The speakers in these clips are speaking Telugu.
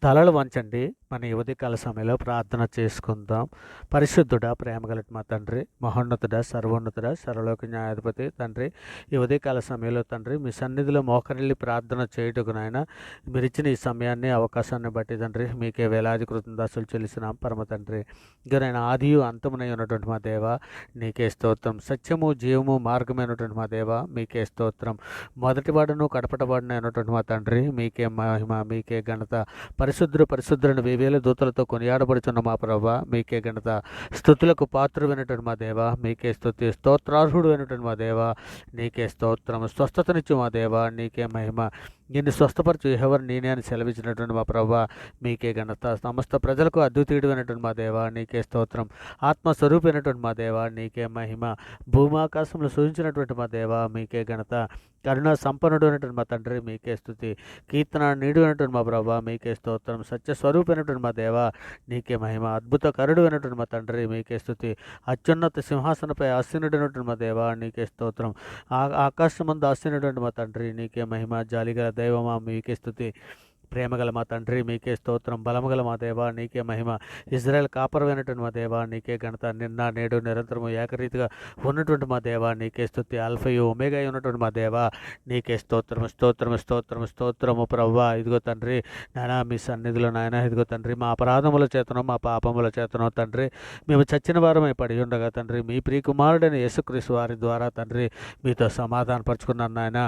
తలలు వంచండి. మన ఈ ఉదయకాల సమయంలో ప్రార్థన చేసుకుందాం. పరిశుద్ధుడా, ప్రేమగలటి మా తండ్రి, మహోన్నతుడా, సర్వోన్నతుడా, సర్వలోక న్యాయాధిపతి తండ్రి, ఈ ఉదయకాల సమయంలో తండ్రి మీ సన్నిధిలో మోకరిల్లి ప్రార్థన చేయుటకు నాయన మీరిచ్చిన ఈ సమయాన్ని, అవకాశాన్ని బట్టి తండ్రి మీకే వేలాది కృతజ్ఞతాస్తులు చెల్లిస్తున్నాం పరమ తండ్రి. ఇక నాయన ఆదియు అంతమునై ఉన్నటువంటి మా దేవ నీకే స్తోత్రం. సత్యము, జీవము, మార్గమైనటువంటి మా దేవ మీకే స్తోత్రం. మొదటివాడును కడపటవాడునైనటువంటి మా తండ్రి మీకే మహిమ, మీకే ఘనత. పరిశుద్ధులను వేవేల దూతలతో కొనియాడబడుచున్న మా ప్రభ మీకే ఘనత. స్తుతులకు పాత్రుడైనటువంటి మా దేవ మీకే స్తుతి. స్తోత్రార్హుడు అయినటువంటి మా దేవ నీకే స్తోత్రం. స్వస్థతనిచ్చు మా దేవ నీకే మహిమ. నిన్ను స్వస్థపరచు ఎవరు నేనే అని సెలవిచ్చినటువంటి మా ప్రభ మీకే ఘనత. సమస్త ప్రజలకు అద్వితీయుడు అయినటువంటి మా దేవ నీకే స్తోత్రం. ఆత్మస్వరూపైనటువంటి మా దేవ నీకే మహిమ. భూమాకాశంలో సూచించినటువంటి మా దేవ మీకే ఘనత. కరుణ సంపన్నుడు అయినటువంటి మా తండ్రి మీకే స్తుతి. కీర్తన నీడు అయినటువంటి మా ప్రభ మీకే స్తోత్రం. సత్యస్వరూపమైనటువంటి మా దేవ నీకే మహిమ. అద్భుత కరుడు అయినటువంటి మా తండ్రి మీకే స్తుతి. అత్యున్నత సింహాసనపై ఆసీనుడైనటువంటి మా దేవ నీకే స్తోత్రం. ఆకాశమందు ఆసీనుడైనటువంటి మా తండ్రి నీకే మహిమ. జాలిగల దైవమా మీకే స్తుతి. ప్రేమగల మా తండ్రి మీకే స్తోత్రం. బలముగల మా దేవ నీకే మహిమ. ఇజ్రాయెల్ కాపరమైనటువంటి మా దేవ నీకే ఘనత. నిన్న నేడు నిరంతరము ఏకరీతిగా ఉన్నటువంటి మా దేవ నీకే స్తుతి. ఆల్ఫయు ఒమేగా ఉన్నటువంటి మా దేవ నీకే స్తోత్రము స్తోత్రము స్తోత్రము స్తోత్రము ప్రవ్వా. ఇదిగో తండ్రి నాయన మీ సన్నిధిలో నాయన ఇదిగో తండ్రి మా అపరాధముల చేతనో మా పాపముల చేతనో తండ్రి మేము చచ్చిన వారమై పడి ఉండగా తండ్రి మీ ప్రియకుమారుడైన యేసుక్రీస్తు వారి ద్వారా తండ్రి మీతో సమాధానపరుచుకున్నాను నాయన.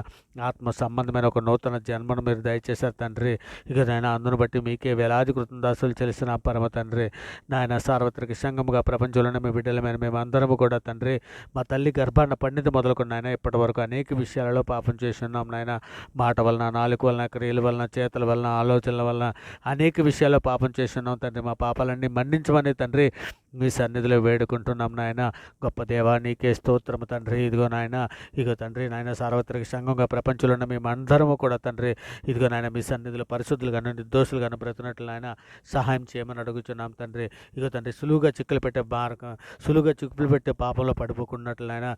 ఆత్మ సంబంధమైన ఒక నూతన జన్మను మీరు దయచేశారు తండ్రి. ఇక నాయన అందును బట్టి మీకే వేలాది కృతజ్ఞతాస్తులు చెల్లిస్తున్న పరమ తండ్రి. నాయన సార్వత్రిక సంఘముగా ప్రపంచంలోనే మీ బిడ్డలమైన మేము అందరము కూడా తండ్రి మా తల్లి గర్భాన్న పండిత మొదలుకొని నాయన ఇప్పటి వరకు అనేక విషయాలలో పాపం చేసి ఉన్నాం నాయన. మాట వలన, నాలుక వలన, క్రియల వలన, చేతల వలన, ఆలోచనల వలన అనేక విషయాల్లో పాపం చేసి ఉన్నాం తండ్రి. మా పాపాలన్నీ మన్నించమని తండ్రి మీ సన్నిధిలో వేడుకుంటున్నాం నాయన. గొప్ప దేవా నీకే స్తోత్రము తండ్రి. ఇదిగో నాయన ఇదిగో తండ్రి నాయన సార్వత్రిక సంఘంగా ప్రపంచంలో ఉన్న మేము అందరము కూడా తండ్రి ఇదిగో నాయన మీ సన్నిధిలో పరిశుద్ధులుగాను నిర్దోషులుగాను బ్రతున్నట్లు నాయన సహాయం చేయమని అడుగుచున్నాం తండ్రి. ఇదిగో తండ్రి సులువుగా చిక్కులు పెట్టే పాపంలో పడిపోకున్నట్లు నాయన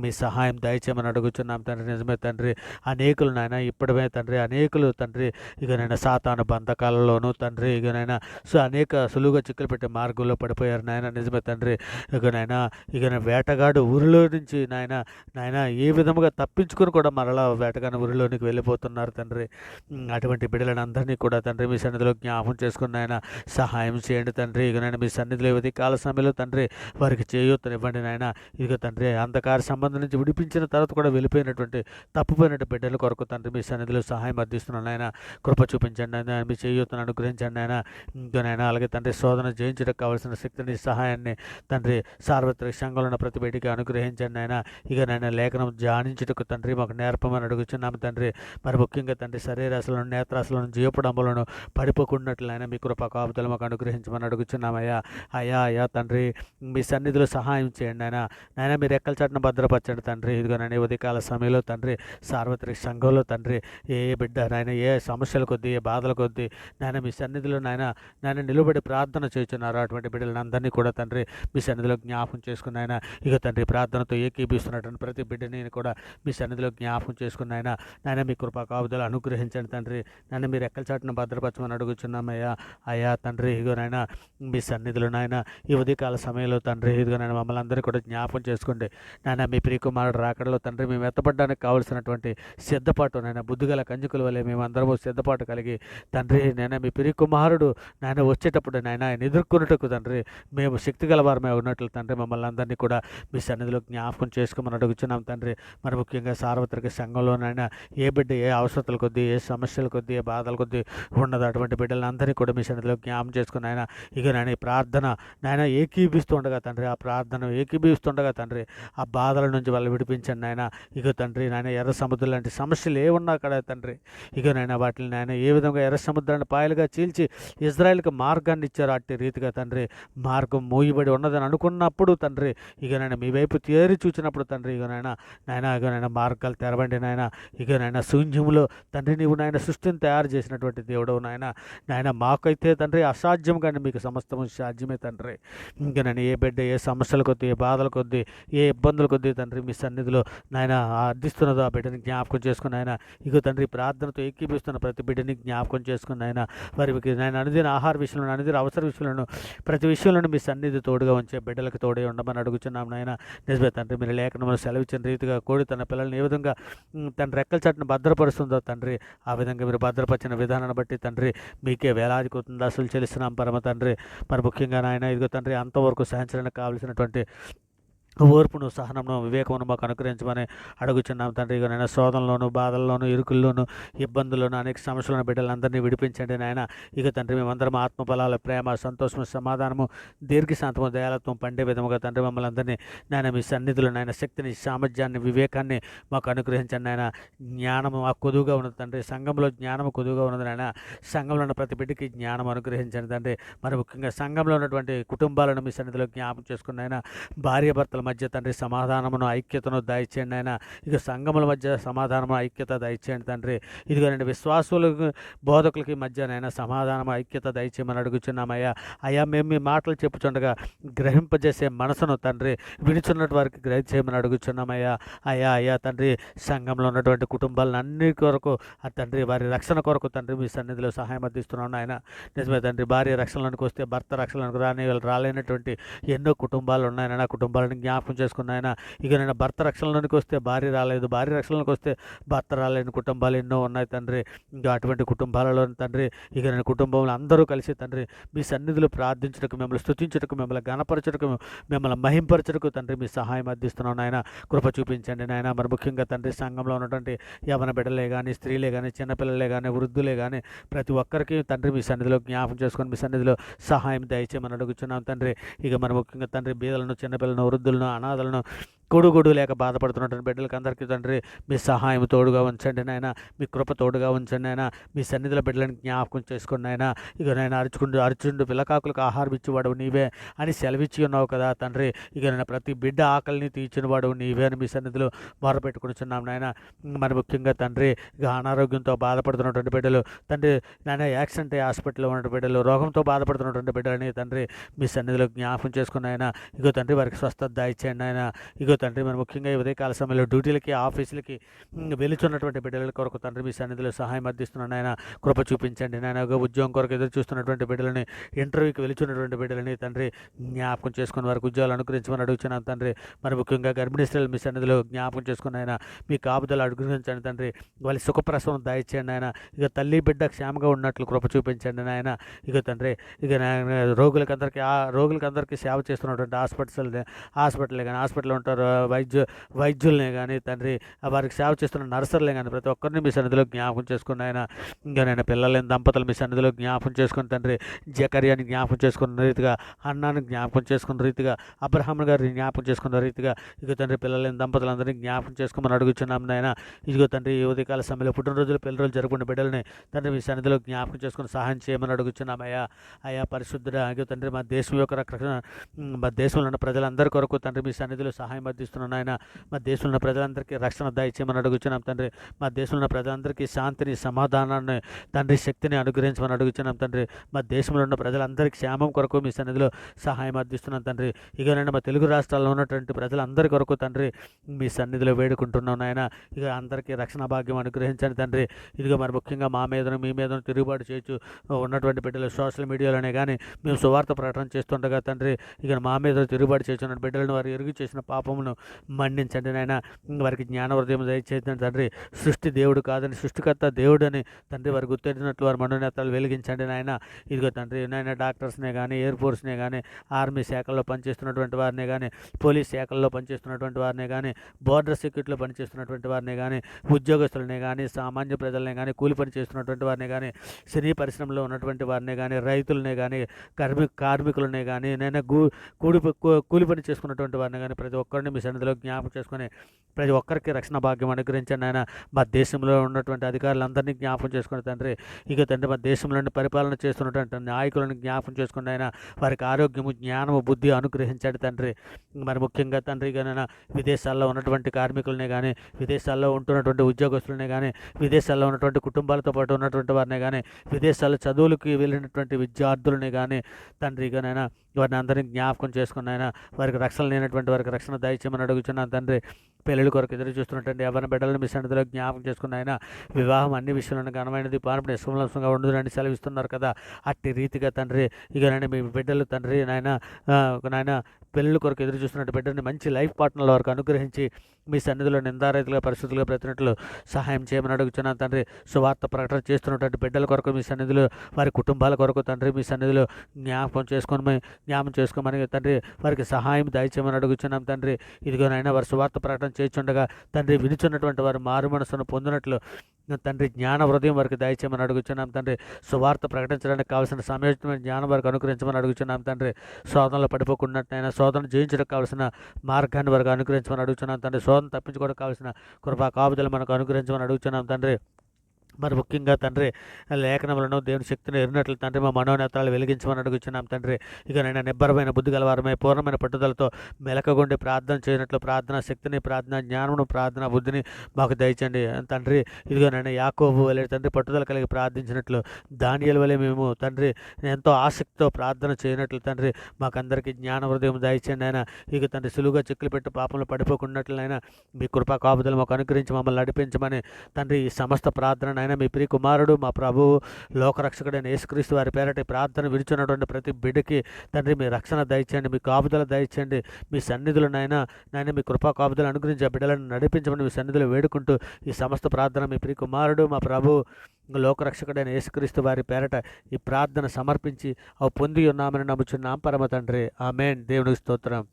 మీ సహాయం దయచేయమని అడుగుచున్నాం తండ్రి. నిజమే తండ్రి అనేకులు నాయన ఇప్పటివే తండ్రి అనేకులు తండ్రి ఇక నాయన సాతాను బంధకాలలోనూ తండ్రి ఇక నాయన అనేక సులువుగా చిక్కులు పెట్టే మార్గంలో పడిపోయారు నాయన. నిజమే తండ్రి ఇక వేటగాడు ఊరిలో నుంచి నాయన ఏ విధముగా తప్పించుకుని కూడా మరలా వేటగాని ఊరిలోనికి వెళ్ళిపోతున్నారు తండ్రి. అటువంటి బిడ్డలను అందరినీ కూడా తండ్రి మీ సన్నిధిలో జ్ఞాపం చేసుకుని ఆయన సహాయం చేయండి తండ్రి. ఇక నేను మీ సన్నిధిలో ఇవ్వది కాల సమయంలో తండ్రి వారికి చేయూతనివ్వండి నాయన. ఇక తండ్రి అంధకార సంబంధం నుంచి విడిపించిన తర్వాత కూడా వెళ్ళిపోయినటువంటి తప్పిపోయినటువంటి బిడ్డల కొరకు తండ్రి మీ సన్నిధిలో సహాయం అందిస్తున్నాను ఆయన. కృప చూపించండి ఆయన. మీ చేయూతను అనుగ్రహించండి ఆయన. ఇంకనైనా అలాగే తండ్రి శోధన జయించడానికి కావాల్సిన శక్తిని సహాయాన్ని తండ్రి సార్వత్రిక సంఘంలో ఉన్న ప్రతి బిడ్డకి అనుగ్రహించండి ఆయన. ఇక నాయన లేఖనం ధ్యానించుటకు తండ్రి మాకు నేర్పమని అడుగుచున్నాము తండ్రి. మరి ముఖ్యంగా తండ్రి శరీరాశలను, నేత్రాశలను, జీవపడంబులను పడిపోకున్నట్లు ఆయన మీ కృప కాపుదలు మాకు అనుగ్రహించమని అడుగుచున్నామయ్యా. అయ్యా తండ్రి మీ సన్నిధిలో సహాయం చేయండి నాయన మీరు ఎక్కల చాటున భద్రపరచండి తండ్రి. ఇదిగో నాయన ఉదయకాల సమయంలో తండ్రి సార్వత్రిక సంఘంలో తండ్రి ఏ బిడ్డ నాయన ఏ సమస్యల కొద్దీ ఏ బాధల కొద్దీ నాయన మీ సన్నిధిలో నాయన నిలబడి ప్రార్థన చేస్తున్నారు. అటువంటి బిడ్డలను అందరినీ కూడా తండ్రి మీ సన్నిధిలో జ్ఞాపకం చేసుకుని ఆయన ఇక తండ్రి ప్రార్థనతో ఏకీభిస్తున్నటువంటి ప్రతి బిడ్డని కూడా మీ సన్నిధిలో జ్ఞాపకం చేసుకుని నాయన మీ కృపా కాపుదలు అనుగ్రహించండి తండ్రి. నాయన మీరు ఎక్కల చాటున భద్రపరచమని అడుగుచున్నామయ్యా. అయ్యా తండ్రి ఇదిగో నాయన మీ సన్నిధిలో నాయన ఈ ఉదయకాల సమయంలో తండ్రి ఇదిగో నాయన మమ్మల్ని అందరినీ కూడా జ్ఞాపకం చేసుకోండి నాయన. మీ ప్రియకుమారుడు రాకడలో తండ్రి మేము ఎత్తపడడానికి కావలసినటువంటి సిద్ధపాటు నాయన బుద్ధిగల కంజుకుల వల్లే మేము అందరము సిద్ధపాటు కలిగి తండ్రి నాయన మీ ప్రియకుమారుడు నాయన వచ్చేటప్పుడు నాయన ఆయన ఎదుర్కొన్నట్టుకు తండ్రి మేము శక్తి గలవారమే ఉన్నట్లు తండ్రి మమ్మల్ని అందరినీ కూడా మీ సన్నిధిలో జ్ఞాపకం చేసుకోమని అడుగుచున్నాం తండ్రి. మరి ముఖ్యంగా సార్వత్రిక సంఘంలోనైనా ఏ బిడ్డ ఏ అవసరతల కొద్దీ ఏ సమస్యల కొద్దీ ఏ బాధల కొద్దీ ఉన్నది అటువంటి బిడ్డలందరినీ కూడా మీ సన్నిధిలో జ్ఞాపకం చేసుకుని ఆయన ఇక నాయన ఈ ప్రార్థన నాయన ఏకీభిస్తుండగా తండ్రి ఆ ప్రార్థన ఏకీభిస్తుండగా తండ్రి ఆ బాధల నుంచి వాళ్ళు విడిపించండి నాయన. ఇక తండ్రి నాయన ఎర్ర సముద్రం లాంటి సమస్యలు ఏమున్నా కదా తండ్రి ఇక నాయన వాటిని నాయన ఏ విధంగా ఎర్ర సముద్రాన్ని పాయలుగా చీల్చి ఇజ్రాయెల్కి మార్గాన్ని ఇచ్చారు అట్టి రీతిగా తండ్రి మార్గం మూయబడి ఉన్నదని అనుకున్నప్పుడు తండ్రి ఇక నాయన మీ వైపు తేరి చూచినప్పుడు తండ్రి ఇక నాయన మార్గాలు తెరవండి నాయన. ఇక నాయన శూన్యములో తండ్రి నీవు నాయన సృష్టిని తయారు చేసి చేసినటువంటి దేవుడవు నాయన. నాయన మాకైతే తండ్రి అసాధ్యం కానీ మీకు సమస్తము సాధ్యమే తండ్రి. ఇంకా నేను ఏ బిడ్డ ఏ సమస్యల కొద్దీ, ఏ బాధల కొద్దీ, ఏ ఇబ్బందుల కొద్దీ తండ్రి మీ సన్నిధిలో నాయన అర్థిస్తున్నదో ఆ బిడ్డని జ్ఞాపకం చేసుకుని ఆయన ఇగో తండ్రి ప్రార్థనతో ఏకీపిస్తున్న ప్రతి బిడ్డని జ్ఞాపకం చేసుకుని ఆయన వారికి నేను అనుదిన ఆహార విషయంలో, అనుదిన అవసర విషయంలో, ప్రతి విషయంలోనూ మీ సన్నిధి తోడుగా ఉంచే బిడ్డలకు తోడే ఉండమని అడుగుచున్నాం నాయన. నిజమే తండ్రి, మీరు లేఖనంలో సెలవిచ్చిన రీతిగా కోడి తన పిల్లల్ని ఏ విధంగా తన రెక్కల చాటును భద్రపరుస్తుందో తండ్రి, ఆ విధంగా మీరు భద్రపరిచిన విధానాన్ని బట్టి తండ్రి మీకే వేలాది కృతజ్ఞతలు చెల్లిస్తున్నాం పరమ తండ్రి. మరి ముఖ్యంగా నాయన ఇదిగో తండ్రి అంతవరకు సహించడానికి కావలసినటువంటి ఓర్పును, సహనమును, వివేకమును మాకు అనుగ్రహించమని అడుగుచున్నాం తండ్రి. ఇక నాయన శోధనలోను, బాధల్లోను, ఇరుకుల్లోను, ఇబ్బందుల్లోను, అనేక సమస్యలను బిడ్డలందరినీ విడిపించండి నాయన. ఇక తండ్రి మేమందరం ఆత్మఫలాల ప్రేమ, సంతోషము, సమాధానము, దీర్ఘశాంతము, దయాలత్వం పండే విధముగా తండ్రి మమ్మల్ని అందరినీ నాయన మీ సన్నిధిలో నాయన శక్తిని, సామర్థ్యాన్ని, వివేకాన్ని మాకు అనుగ్రహించండి నాయన. జ్ఞానము మాకు కొదువుగా ఉన్నది తండ్రి, సంఘంలో జ్ఞానము కొదువుగా ఉన్నది నాయన. సంఘంలో ఉన్న ప్రతి బిడ్డకి జ్ఞానం అనుగ్రహించండి తండ్రి. మరి ముఖ్యంగా సంఘంలో ఉన్నటువంటి కుటుంబాలను మీ సన్నిధిలో జ్ఞాపకం చేసుకున్న ఆయన భార్యాభర్తల మధ్య తండ్రి సమాధానమును, ఐక్యతను దయచేయండి ఆయన. ఇక సంఘముల మధ్య సమాధానము, ఐక్యత దయచేయండి తండ్రి. ఇదిగోనండి విశ్వాసులకు, బోధకులకి మధ్యనైనా సమాధానము, ఐక్యత దయచేయమని అడుగుచున్నామయ్యా. అయ్యా మేము మీ మాటలు చెప్పుచుండగా గ్రహింపజేసే మనసును తండ్రి వినిచున్నట్టు వారికి గ్రహించేయమని అడుగుచున్నామయ్యా. అయ్యా తండ్రి సంఘంలో ఉన్నటువంటి కుటుంబాలను అన్ని కొరకు ఆ తండ్రి వారి రక్షణ కొరకు తండ్రి మీ సన్నిధిలో సహాయం అందిస్తున్నాను ఆయన. నిజమే తండ్రి, భార్య రక్షణలోనికి వస్తే భర్త రక్షణలోనికి రాలేనటువంటి ఎన్నో కుటుంబాలు ఉన్నాయని ఆ కుటుంబాలను జ్ఞాపకం చేసుకున్నాయన. ఇక నేను భర్త రక్షణలోనికి వస్తే భార్య రాలేదు, భార్య రక్షణలోకి వస్తే భర్త రాలేని కుటుంబాలు ఎన్నో ఉన్నాయి తండ్రి. ఇంకా అటువంటి కుటుంబాలలో తండ్రి ఇక నేను కుటుంబంలో అందరూ కలిసి తండ్రి మీ సన్నిధిలో ప్రార్థించటకు, మిమ్మల్ని స్తుతించటకు, మిమ్మల్ని గణపరచటకు, మిమ్మల్ని మహింపరచటకు తండ్రి మీ సహాయం అందిస్తున్నాం నాయన. కృప చూపించండి నాయన. మరి ముఖ్యంగా తండ్రి సంఘంలో ఉన్నటువంటి యవన బిడ్డలే కానీ, స్త్రీలే కానీ, చిన్నపిల్లలే కానీ, వృద్ధులే కానీ ప్రతి ఒక్కరికి తండ్రి మీ సన్నిధిలో జ్ఞాపకం చేసుకొని మీ సన్నిధిలో సహాయం దయచేయమని అడుగుచున్నాం తండ్రి. ఇక మరి ముఖ్యంగా తండ్రి బీదలను, చిన్నపిల్లలను, వృద్ధులను, అనాథలను, కొడుగొడు లేక బాధపడుతున్నటువంటి బిడ్డలకి అందరికీ తండ్రి మీ సహాయం తోడుగా ఉంచండి నాయన. మీ కృప తోడుగా ఉంచండి నాయన. మీ సన్నిధిలో బిడ్డలను జ్ఞాపకం చేసుకుని నాయన. ఇక నేను అరుచుండు పిల్లకాకులకు ఆహారం ఇచ్చేవాడు నీవే అని సెలవిచ్చి ఉన్నావు కదా తండ్రి. ఇక నేను ప్రతి బిడ్డ ఆకలిని తీర్చిన వాడు నీవే అని మీ సన్నిధిలో మొరపెట్టుకునిచున్నాం నాయన. మరి ముఖ్యంగా తండ్రి ఇక అనారోగ్యంతో బాధపడుతున్నటువంటి బిడ్డలు తండ్రి, నాయన యాక్సిడెంట్ హాస్పిటల్లో ఉన్న బిడ్డలు, రోగంతో బాధపడుతున్నటువంటి బిడ్డలని తండ్రి మీ సన్నిధిలో జ్ఞాపకం చేసుకుని ఆయన ఇగో తండ్రి వారికి స్వస్థత దయచేయండి ఆయన. ఇగో తండ్రి మరి ముఖ్యంగా ఈ ఉదయకాల సమయంలో డ్యూటీలకి, ఆఫీసులకి వెలుచున్నటువంటి బిడ్డల కొరకు తండ్రి మీ సన్నిధిలో సహాయం అందిస్తున్నాను ఆయన. కృప చూపించండి నాయన. ఉద్యోగం కొరకు ఎదురు చూస్తున్నటువంటి బిడ్డలని, ఇంటర్వ్యూకి వెలుచున్నటువంటి బిడ్డలని తండ్రి జ్ఞాపకం చేసుకుని వారికి ఉద్యోగాలు అనుగ్రహించమని అడుగుతున్నాను తండ్రి. మరి ముఖ్యంగా గర్భిణీ స్త్రీలు మీ సన్నిధిలో జ్ఞాపకం చేసుకుని ఆయన మీ కాపుదలు అనుగ్రహించండి తండ్రి. వాళ్ళ సుఖప్రసవం దయచేయండి ఆయన. ఇక తల్లి బిడ్డ క్షేమంగా ఉన్నట్లు కృప చూపించండి నాయన. ఇక తండ్రి ఇక రోగులకందరికీ సేవ చేస్తున్నటువంటి హాస్పిటల్ కానీ, హాస్పిటల్లో ఉంటారు వైద్యులనే కానీ తండ్రి, వారికి సేవ చేస్తున్న నర్సర్లే కానీ ప్రతి ఒక్కరిని మీ సన్నిధిలో జ్ఞాపకం చేసుకుని ఆయన. ఇంకా నేను పిల్లలేని దంపతులు మీ సన్నిధిలో జ్ఞాపకం చేసుకుని తండ్రి, జకర్యాని జ్ఞాపకం చేసుకున్న రీతిగా, అన్నాన్ని జ్ఞాపకం చేసుకున్న రీతిగా, అబ్రహాం గారిని జ్ఞాపకం చేసుకున్న రీతిగా ఇక తండ్రి పిల్లలేని దంపతులందరినీ జ్ఞాపకం చేసుకోమని అడుగుచున్నాం నాయన. ఇదిగో తండ్రి ఈ ఉదయకాల సమయంలో పుట్టినరోజులు, పెళ్లిరోజులు జరుపుకున్న బిడ్డలని తండ్రి మీ సన్నిధిలో జ్ఞాపకం చేసుకుని సహాయం చేయమని అడుగుచున్నాం అయ్యా పరిశుద్ధుడా. ఇక తండ్రి మా దేశం యొక్క రక్షణ, మా దేశంలో ఉన్న ప్రజలందరి కొరకు తండ్రి మీ సన్నిధిలో సహాయం అందిస్తున్నాను ఆయన. మా దేశంలో ఉన్న ప్రజలందరికీ రక్షణ దయచేయమని అడుగుచున్నాం తండ్రి. మా దేశంలో ఉన్న ప్రజలందరికీ శాంతిని, సమాధానాన్ని తండ్రి, శక్తిని అనుగ్రహించమని అడుగుచున్నాం తండ్రి. మా దేశంలో ఉన్న ప్రజలందరికీ క్షేమం కొరకు మీ సన్నిధిలో సహాయం అందిస్తున్నాం తండ్రి. ఇక నేను మా తెలుగు రాష్ట్రాల్లో ఉన్నటువంటి ప్రజలందరి కొరకు తండ్రి మీ సన్నిధిలో వేడుకుంటున్నాను ఆయన. ఇక అందరికీ రక్షణ భాగ్యం అనుగ్రహించండి తండ్రి. ఇదిగో మరి ముఖ్యంగా మా మీదను, మీ మీదను తిరుగుబాటు చేయొచ్చు ఉన్నటువంటి బిడ్డలు సోషల్ మీడియాలోనే కానీ మేము సువార్త ప్రకటన చేస్తుండగా తండ్రి ఇక మా మీద తిరుగుబాటు చేస్తున్న బిడ్డలను వారు ఎరుగు చేసిన పాపమును మన్నించండి నాయన. వారికి జ్ఞాన హృదయం దయచేయండి తండ్రి. సృష్టి దేవుడు కాదని, సృష్టికర్త దేవుడు అని తండ్రి వారు గుర్తెరిగినట్లు వారి మనోనేతలు వెలిగించండి నాయన. ఇదిగో తండ్రి నాయన డాక్టర్స్నే కానీ, ఎయిర్ ఫోర్స్నే కానీ, ఆర్మీ శాఖల్లో పనిచేస్తున్నటువంటి వారినే కానీ, పోలీస్ శాఖల్లో పనిచేస్తున్నటువంటి వారినే కానీ, బోర్డర్ సెక్యూరిటీలో పనిచేస్తున్నటువంటి వారినే కానీ, ఉద్యోగస్తులనే కానీ, సామాన్య ప్రజలనే కానీ, కూలి పని చేస్తున్నటువంటి వారిని కానీ, సినీ పరిశ్రమలో ఉన్నటువంటి వారిని కానీ, రైతులనే కానీ, కార్మికులనే కానీ, నేను కూలి పని చేసుకున్నటువంటి వారిని కానీ ప్రతి ఒక్కరిని మీ సన్నిధిలో జ్ఞాపకం చేసుకొని ప్రతి ఒక్కరికి రక్షణ భాగ్యం అనుగ్రహించండి ఆయన. మా దేశంలో ఉన్నటువంటి అధికారులందరినీ జ్ఞాపకం చేసుకుని తండ్రి, ఇక తండ్రి మా దేశంలోని పరిపాలన చేస్తున్నటువంటి నాయకులను జ్ఞాపకం చేసుకుని ఆయన వారికి ఆరోగ్యము, జ్ఞానము, బుద్ధి అనుగ్రహించండి తండ్రి. మరి ముఖ్యంగా తండ్రి కానీ విదేశాల్లో ఉన్నటువంటి కార్మికులనే కానీ, విదేశాల్లో ఉంటున్నటువంటి ఉద్యోగస్తులనే కానీ, విదేశాల్లో ఉన్నటువంటి కుటుంబాలతో పాటు ఉన్నటువంటి వారిని కానీ, విదేశాల్లో చదువులకి వెళ్ళినటువంటి విద్యార్థులని కానీ తండ్రి కానీ వారిని అందరినీ జ్ఞాపకం చేసుకుని ఆయన వారికి రక్షణ లేనటువంటి వారికి రక్షణ దయచేయమని అడుగుతున్నాను తండ్రి. పెళ్ళిళ్ళ కొరకు ఎదురు చూస్తున్నటువంటి ఎవరి బిడ్డలను మీ సన్నిధిలో జ్ఞాపకం చేసుకుని ఆయన వివాహం అన్ని విషయంలో ఘనమైనది, పాపం నిష్కలంసంగా ఉండదునని సెలవిస్తున్నారు కదా, అట్టి రీతిగా తండ్రి ఇక నాయన మీ బిడ్డలు తండ్రి నాయన పెళ్ళిళ్ళ కొరకు ఎదురు చూస్తున్నట్టు బిడ్డని మంచి లైఫ్ పార్ట్నర్ల వరకు అనుగ్రహించి మీ సన్నిధిలో నిందారైతులుగా పరిస్థితులుగా బ్రతినట్లు సహాయం చేయమని అడుగుతున్నాను తండ్రి. సువార్త ప్రకటన చేస్తున్నటువంటి బిడ్డల కొరకు మీ సన్నిధిలో వారి కుటుంబాల కొరకు తండ్రి మీ సన్నిధిలో జ్ఞాపకం చేసుకోమని తండ్రి వారికి సహాయం దయచేయమని అడుగుతున్నాం తండ్రి. ఇదిగోనైనా వారి సువార్త ప్రకటన చేస్తుండగా తండ్రి వినుచున్నటువంటి వారు మారు మనసును పొందినట్లు తండ్రి జ్ఞాన హృదయం వారికి దయచేయమని అడుగుతున్నాం తండ్రి. సువార్త ప్రకటించడానికి కావాల్సిన సమయోచితమైన జ్ఞానం వారికి అనుగ్రహించమని అడుగుతున్నాం తండ్రి. శోధనలో పడిపోకున్నట్టయినా శోధన జయించడానికి కావాల్సిన మార్గాన్ని వారికి అనుగ్రహించమని అడుగుతున్నాం తండ్రి. శోధన తప్పించుకోవడానికి కావాల్సిన కృపా కాపుదలు మనకు అనుగ్రహించమని అడుగుతున్నాం తండ్రి. మరి ముఖ్యంగా తండ్రి లేఖనములను దేవుని శక్తిని ఎరిగినట్లు తండ్రి మా మనోనేత్రాలు వెలిగించమని అడుగుచున్నాం తండ్రి. ఇక నేను నిబ్బరమైన బుద్ధి గలవారమై పూర్ణమైన పట్టుదలతో మెలకగొండి ప్రార్థన చేయనట్లు ప్రార్థనా శక్తిని, ప్రార్థనా జ్ఞానమును, ప్రార్థనా బుద్ధిని మాకు దయచండి తండ్రి. ఇదిగో నేను యాకోబు వలె తండ్రి పట్టుదల కలిగి ప్రార్థించినట్లు, దానియేలు వలె మేము తండ్రి ఎంతో ఆసక్తితో ప్రార్థన చేయనట్లు తండ్రి మాకందరికీ జ్ఞాన హృదయం దయచండి ఆయన. ఇక తండ్రి సులువుగా చిక్కులు పెట్టి పాపంలో పడిపోకున్నట్లయినా మీ కృపా కాపుదలు మాకు అనుగ్రహించి మమ్మల్ని నడిపించమని తండ్రి ఈ సమస్త ప్రార్థన మీ ప్రియ కుమారుడు మా ప్రభువు లోకరక్షకుడైన యేసుక్రీస్తు వారి పేరటి ప్రార్థన విడుచున్నటువంటి ప్రతి బిడ్డకి తండ్రి మీ రక్షణ దయచేయండి, మీ కాపుదల దయచేయండి, మీ సన్నిధులు నాయన మీ కృపా కాపుదలు అనుగ్రహించి ఆ బిడ్డలను నడిపించమని మీ సన్నిధులు వేడుకుంటూ ఈ సమస్త ప్రార్థన మీ ప్రియ కుమారుడు మా ప్రభువు లోకరక్షకుడైన యేసుక్రీస్తు వారి పేరట ఈ ప్రార్థన సమర్పించి అవి పొంది ఉన్నామని నమ్ముచున్నాం పరమ తండ్రి. ఆమేన్. దేవునికి స్తోత్రం.